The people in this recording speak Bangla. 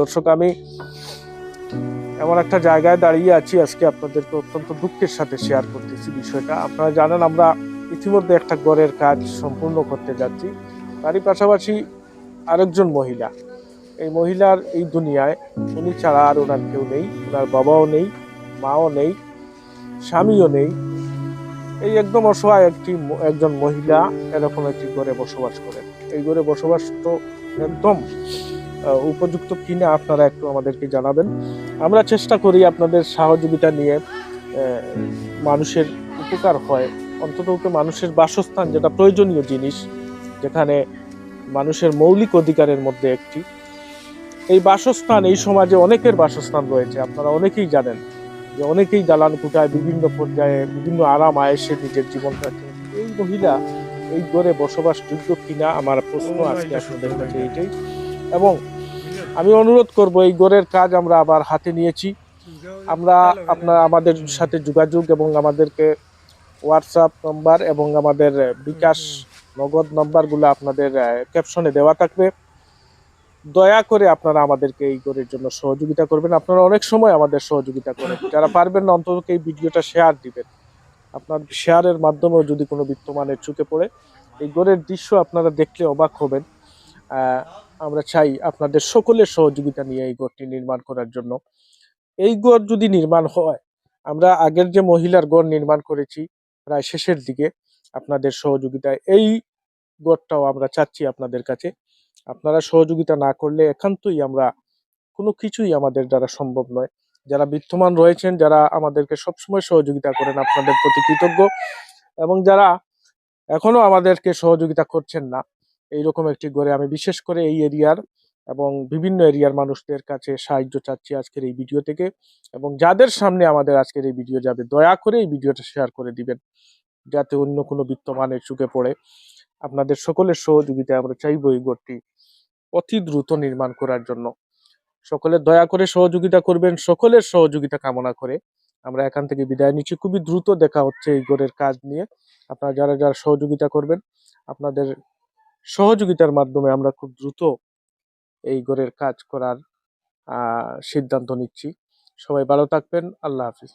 দর্শক, আমি এমন একটা জায়গায় দাঁড়িয়ে আছি, আজকে আপনাদেরকে অত্যন্ত দুঃখের সাথে শেয়ার করতেছি বিষয়টা। আপনারা জানেন, আমরা ইতিমধ্যে একটা ঘরের কাজ সম্পূর্ণ করতে যাচ্ছি। তারই পাশাপাশি আরেকজন মহিলা, এই মহিলার এই দুনিয়ায় উনি ছাড়া আর ওনার কেউ নেই। ওনার বাবাও নেই, মাও নেই, স্বামীও নেই। এই একদম অসহায় একজন মহিলা এরকম একটি ঘরে বসবাস করেন। এই ঘরে বসবাস তো একদম উপযুক্ত কিনা আপনারা একটু আমাদেরকে জানাবেন। আমরা চেষ্টা করি আপনাদের সহযোগিতা নিয়ে মানুষের উপকার হয়, অন্তত মানুষের বাসস্থান, যেটা প্রয়োজনীয় জিনিস, যেখানে মানুষের মৌলিক অধিকারের মধ্যে একটি এই বাসস্থান। এই সমাজে অনেকের বাসস্থান রয়েছে, আপনারা অনেকেই জানেন যে অনেকেই দালান কোঠায় বিভিন্ন পর্যায়ে বিভিন্ন আরাম আয়েসে নিজের জীবন কাটে। এই মহিলা এই ঘরে বসবাস যোগ্য কিনা আমার প্রশ্ন আজকে আপনাদের কাছে এইটাই। এবং আমি অনুরোধ করব, এই ঘরের কাজ আমরা আবার হাতে নিয়েছি। আপনারা আমাদের সাথে যোগাযোগ এবং আমাদেরকে হোয়াটসঅ্যাপ নম্বর এবং আমাদের বিকাশ নগদ নম্বরগুলো আপনাদের ক্যাপশনে দেওয়া থাকবে। দয়া করে আপনারা আমাদেরকে এই ঘরের জন্য সহযোগিতা করবেন। আপনারা অনেক সময় আমাদের সহযোগিতা করেন, যারা পারবেন না অন্তত এই ভিডিওটা শেয়ার দিবেন। আপনার শেয়ারের মাধ্যমেও যদি কোনো বিত্তমানের চোখে পড়ে, এই ঘরের দৃশ্য আপনারা দেখলে অবাক হবেন। আমরা চাই আপনাদের সকলের সহযোগিতা নিয়ে এই ঘরটি নির্মাণ করার জন্য। এই ঘর যদি নির্মাণ হয়, আমরা আগের যে মহিলার ঘর নির্মাণ করেছি প্রায় শেষের দিকে, আপনাদের সহযোগিতায় এই ঘরটাও আমরা চাচ্ছি আপনাদের কাছে। আপনারা সহযোগিতা না করলে একান্তই আমরা কোনো কিছুই আমাদের দ্বারা সম্ভব নয়। যারা বিত্তমান রয়েছেন, যারা আমাদেরকে সবসময় সহযোগিতা করেন, আপনাদের প্রতি কৃতজ্ঞ। এবং যারা এখনো আমাদেরকে সহযোগিতা করছেন না, এইরকম একটি ঘরে আমি বিশেষ করে এই এরিয়ার এবং বিভিন্ন এরিয়ার মানুষদের কাছে সাহায্য চাচ্ছি আজকের এই ভিডিও থেকে। এবং যাদের সামনে আমাদের আজকের এই ভিডিও যাবে, দয়া করে এই ভিডিওটা শেয়ার করে দিবেন, যাতে অন্য কোনো বিত্তমানের চোখে পড়ে। আপনাদের সকলের সহযোগিতায় আমরা চাইবো এই ঘরটি অতি দ্রুত নির্মাণ করার জন্য। সকলে দয়া করে সহযোগিতা করবেন। সকলের সহযোগিতা কামনা করে আমরা এখান থেকে বিদায় নিচ্ছি। খুবই দ্রুত দেখা হচ্ছে এই ঘরের কাজ নিয়ে। আপনারা যারা যারা সহযোগিতা করবেন, আপনাদের সহযোগিতার মাধ্যমে আমরা খুব দ্রুত এই ঘরের কাজ করার সিদ্ধান্ত নিচ্ছি। সবাই ভালো থাকবেন। আল্লাহ হাফিজ।